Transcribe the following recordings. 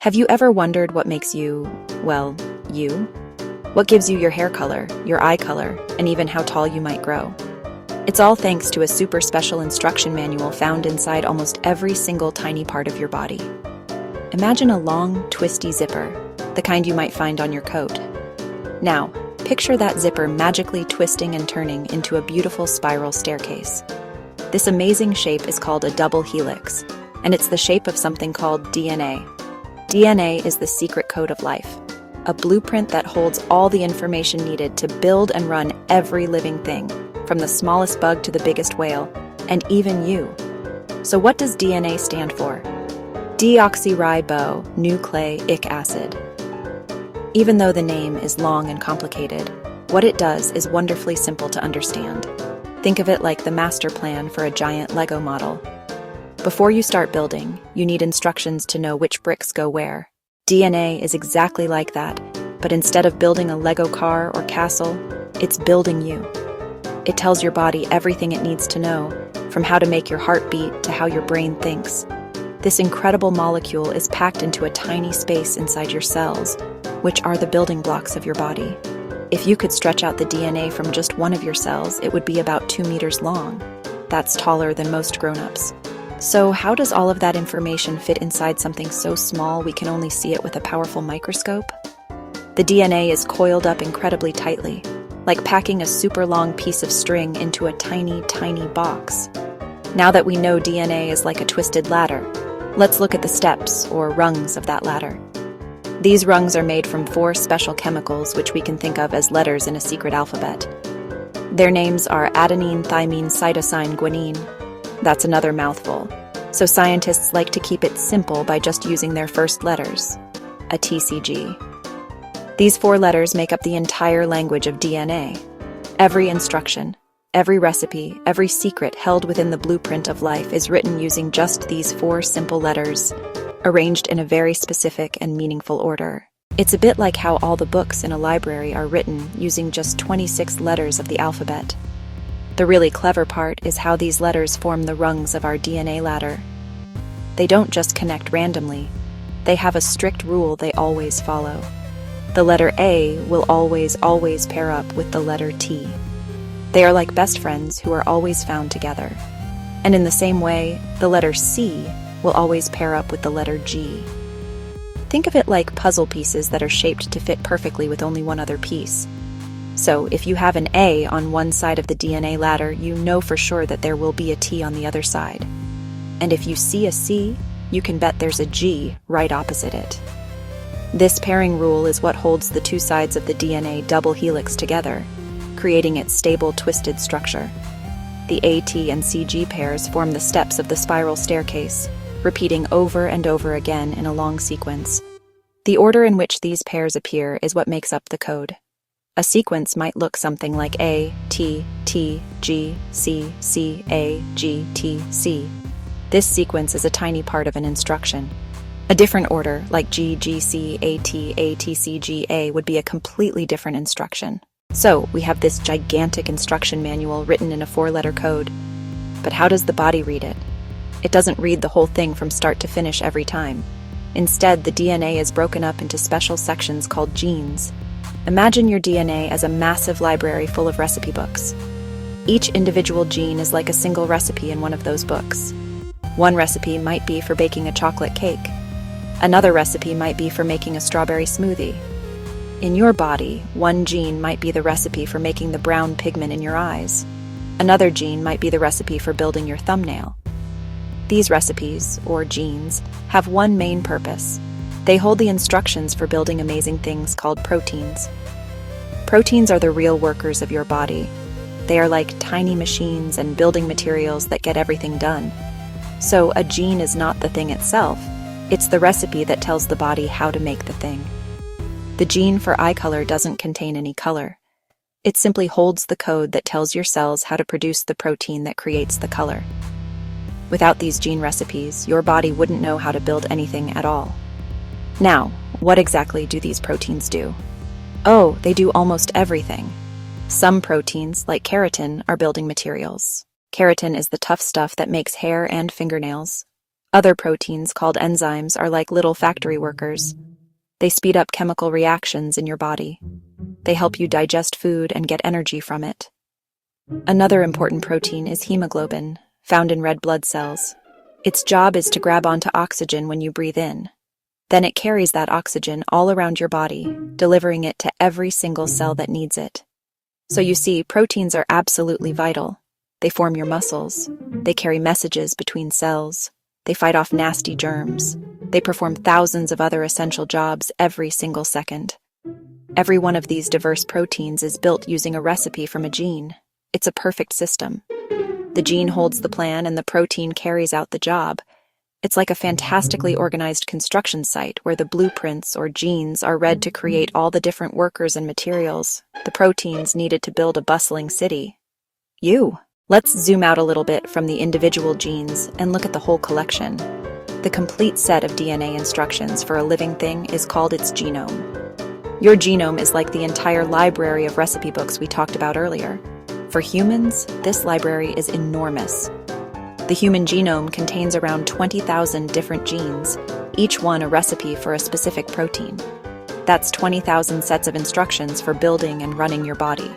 Have you ever wondered what makes you, well, you? What gives you your hair color, your eye color, and even how tall you might grow? It's all thanks to a super special instruction manual found inside almost every single tiny part of your body. Imagine a long, twisty zipper, the kind you might find on your coat. Now, picture that zipper magically twisting and turning into a beautiful spiral staircase. This amazing shape is called a double helix, and it's the shape of something called DNA. DNA is the secret code of life, a blueprint that holds all the information needed to build and run every living thing, from the smallest bug to the biggest whale, and even you. So what does DNA stand for? Deoxyribonucleic acid. Even though the name is long and complicated, what it does is wonderfully simple to understand. Think of it like the master plan for a giant Lego model. Before you start building, you need instructions to know which bricks go where. DNA is exactly like that, but instead of building a Lego car or castle, it's building you. It tells your body everything it needs to know, from how to make your heart beat to how your brain thinks. This incredible molecule is packed into a tiny space inside your cells, which are the building blocks of your body. If you could stretch out the DNA from just one of your cells, it would be about 2 meters long. That's taller than most grown-ups. So how does all of that information fit inside something so small we can only see it with a powerful microscope? The DNA is coiled up incredibly tightly, like packing a super long piece of string into a tiny, tiny box. Now that we know DNA is like a twisted ladder, let's look at the steps, or rungs, of that ladder. These rungs are made from 4 special chemicals which we can think of as letters in a secret alphabet. Their names are adenine, thymine, cytosine, guanine. That's another mouthful, so scientists like to keep it simple by just using their first letters, a TCG. These 4 letters make up the entire language of DNA. Every instruction, every recipe, every secret held within the blueprint of life is written using just these 4 simple letters, arranged in a very specific and meaningful order. It's a bit like how all the books in a library are written using just 26 letters of the alphabet. The really clever part is how these letters form the rungs of our DNA ladder. They don't just connect randomly. They have a strict rule they always follow. The letter A will always pair up with the letter T. They are like best friends who are always found together. And in the same way, the letter C will always pair up with the letter G. Think of it like puzzle pieces that are shaped to fit perfectly with only one other piece. So if you have an A on one side of the DNA ladder, you know for sure that there will be a T on the other side. And if you see a C, you can bet there's a G right opposite it. This pairing rule is what holds the 2 sides of the DNA double helix together, creating its stable, twisted structure. The A, T, and CG pairs form the steps of the spiral staircase, repeating over and over again in a long sequence. The order in which these pairs appear is what makes up the code. A sequence might look something like A, T, T, G, C, C, A, G, T, C. This sequence is a tiny part of an instruction. A different order, like G, G, C, A, T, C, G, A, would be a completely different instruction. So, we have this gigantic instruction manual written in a 4-letter code. But how does the body read it? It doesn't read the whole thing from start to finish every time. Instead, the DNA is broken up into special sections called genes. Imagine your DNA as a massive library full of recipe books. Each individual gene is like a single recipe in one of those books. One recipe might be for baking a chocolate cake. Another recipe might be for making a strawberry smoothie. In your body, one gene might be the recipe for making the brown pigment in your eyes. Another gene might be the recipe for building your thumbnail. These recipes, or genes, have one main purpose. They hold the instructions for building amazing things called proteins. Proteins are the real workers of your body. They are like tiny machines and building materials that get everything done. So a gene is not the thing itself. It's the recipe that tells the body how to make the thing. The gene for eye color doesn't contain any color. It simply holds the code that tells your cells how to produce the protein that creates the color. Without these gene recipes, your body wouldn't know how to build anything at all. Now, what exactly do these proteins do? Oh, they do almost everything. Some proteins, like keratin, are building materials. Keratin is the tough stuff that makes hair and fingernails. Other proteins, called enzymes, are like little factory workers. They speed up chemical reactions in your body. They help you digest food and get energy from it. Another important protein is hemoglobin, found in red blood cells. Its job is to grab onto oxygen when you breathe in. Then it carries that oxygen all around your body, delivering it to every single cell that needs it. So you see, proteins are absolutely vital. They form your muscles. They carry messages between cells. They fight off nasty germs. They perform thousands of other essential jobs every single second. Every one of these diverse proteins is built using a recipe from a gene. It's a perfect system. The gene holds the plan and the protein carries out the job. It's like a fantastically organized construction site where the blueprints or genes are read to create all the different workers and materials, the proteins needed to build a bustling city. Let's zoom out a little bit from the individual genes and look at the whole collection. The complete set of DNA instructions for a living thing is called its genome. Your genome is like the entire library of recipe books we talked about earlier. For humans, this library is enormous. The human genome contains around 20,000 different genes, each one a recipe for a specific protein. That's 20,000 sets of instructions for building and running your body.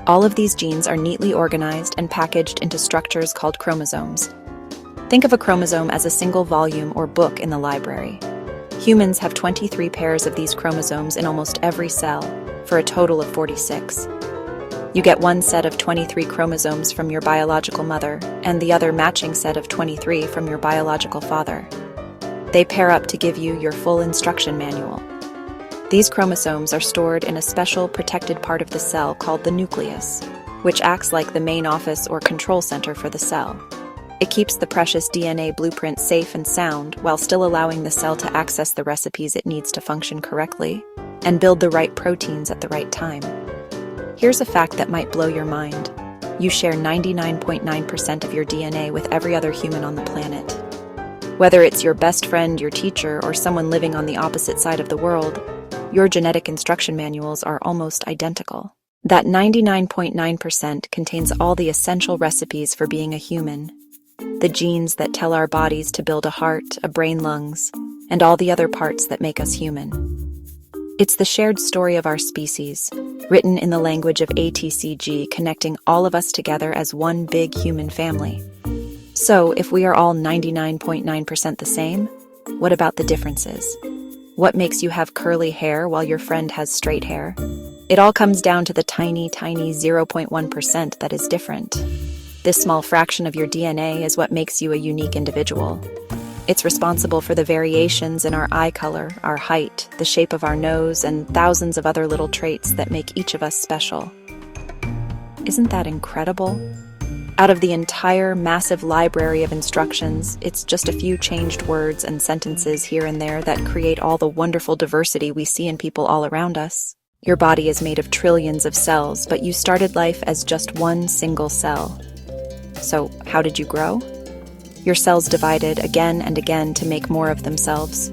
All of these genes are neatly organized and packaged into structures called chromosomes. Think of a chromosome as a single volume or book in the library. Humans have 23 pairs of these chromosomes in almost every cell, for a total of 46. You get one set of 23 chromosomes from your biological mother, and the other matching set of 23 from your biological father. They pair up to give you your full instruction manual. These chromosomes are stored in a special protected part of the cell called the nucleus, which acts like the main office or control center for the cell. It keeps the precious DNA blueprint safe and sound while still allowing the cell to access the recipes it needs to function correctly and build the right proteins at the right time. Here's a fact that might blow your mind. You share 99.9% of your DNA with every other human on the planet. Whether it's your best friend, your teacher, or someone living on the opposite side of the world, your genetic instruction manuals are almost identical. That 99.9% contains all the essential recipes for being a human. The genes that tell our bodies to build a heart, a brain, lungs, and all the other parts that make us human. It's the shared story of our species, written in the language of ATCG, connecting all of us together as one big human family. So, if we are all 99.9% the same, what about the differences? What makes you have curly hair while your friend has straight hair? It all comes down to the tiny 0.1% that is different. This small fraction of your DNA is what makes you a unique individual. It's responsible for the variations in our eye color, our height, the shape of our nose, and thousands of other little traits that make each of us special. Isn't that incredible? Out of the entire massive library of instructions, it's just a few changed words and sentences here and there that create all the wonderful diversity we see in people all around us. Your body is made of trillions of cells, but you started life as just one single cell. So, how did you grow? Your cells divided again and again to make more of themselves.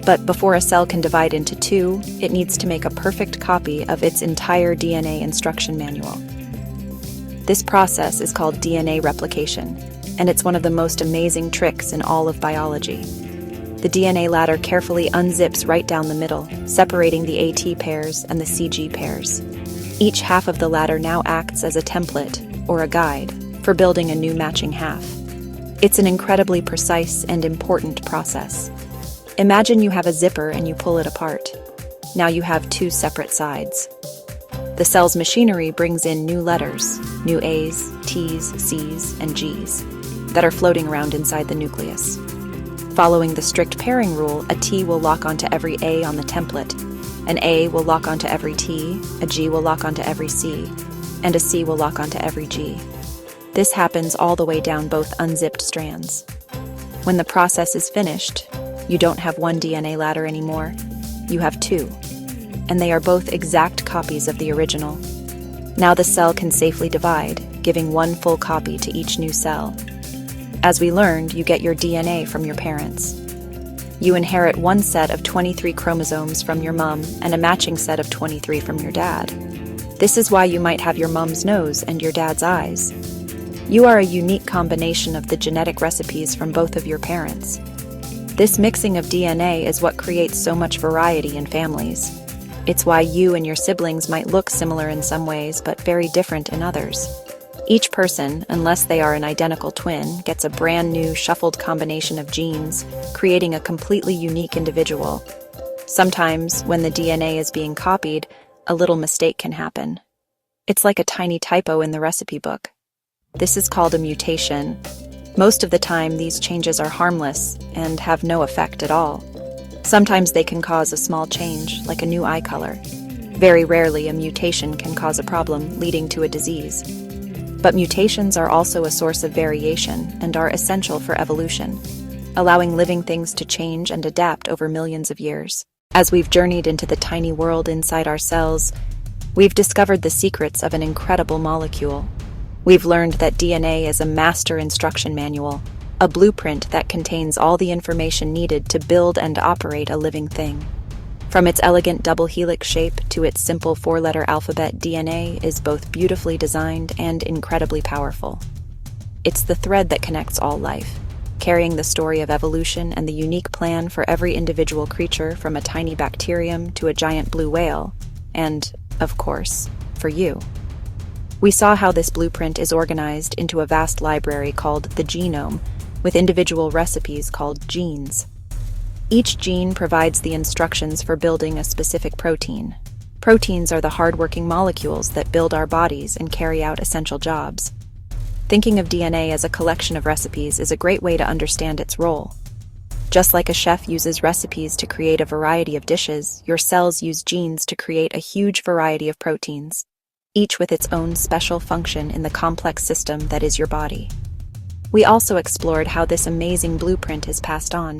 But before a cell can divide into two, it needs to make a perfect copy of its entire DNA instruction manual. This process is called DNA replication, and it's one of the most amazing tricks in all of biology. The DNA ladder carefully unzips right down the middle, separating the AT pairs and the CG pairs. Each half of the ladder now acts as a template, or a guide, for building a new matching half. It's an incredibly precise and important process. Imagine you have a zipper and you pull it apart. Now you have two separate sides. The cell's machinery brings in new letters, new A's, T's, C's, and G's, that are floating around inside the nucleus. Following the strict pairing rule, a T will lock onto every A on the template, an A will lock onto every T, a G will lock onto every C, and a C will lock onto every G. This happens all the way down both unzipped strands. When the process is finished, you don't have one DNA ladder anymore, you have two. And they are both exact copies of the original. Now the cell can safely divide, giving one full copy to each new cell. As we learned, you get your DNA from your parents. You inherit one set of 23 chromosomes from your mom and a matching set of 23 from your dad. This is why you might have your mom's nose and your dad's eyes. You are a unique combination of the genetic recipes from both of your parents. This mixing of DNA is what creates so much variety in families. It's why you and your siblings might look similar in some ways, but very different in others. Each person, unless they are an identical twin, gets a brand new, shuffled combination of genes, creating a completely unique individual. Sometimes, when the DNA is being copied, a little mistake can happen. It's like a tiny typo in the recipe book. This is called a mutation. Most of the time, these changes are harmless and have no effect at all. Sometimes they can cause a small change, like a new eye color. Very rarely, a mutation can cause a problem, leading to a disease. But mutations are also a source of variation and are essential for evolution, allowing living things to change and adapt over millions of years. As we've journeyed into the tiny world inside our cells, we've discovered the secrets of an incredible molecule. We've learned that DNA is a master instruction manual, a blueprint that contains all the information needed to build and operate a living thing. From its elegant double helix shape to its simple four-letter alphabet, DNA is both beautifully designed and incredibly powerful. It's the thread that connects all life, carrying the story of evolution and the unique plan for every individual creature, from a tiny bacterium to a giant blue whale, and, of course, for you. We saw how this blueprint is organized into a vast library called the genome, with individual recipes called genes. Each gene provides the instructions for building a specific protein. Proteins are the hard-working molecules that build our bodies and carry out essential jobs. Thinking of DNA as a collection of recipes is a great way to understand its role. Just like a chef uses recipes to create a variety of dishes, your cells use genes to create a huge variety of proteins, each with its own special function in the complex system that is your body. We also explored how this amazing blueprint is passed on.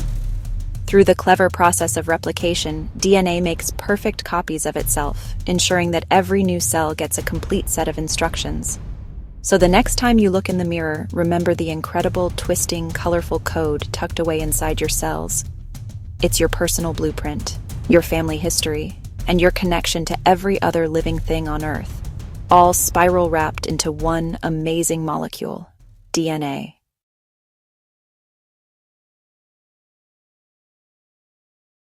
Through the clever process of replication, DNA makes perfect copies of itself, ensuring that every new cell gets a complete set of instructions. So the next time you look in the mirror, remember the incredible, twisting, colorful code tucked away inside your cells. It's your personal blueprint, your family history, and your connection to every other living thing on Earth, all spiral wrapped into one amazing molecule, DNA.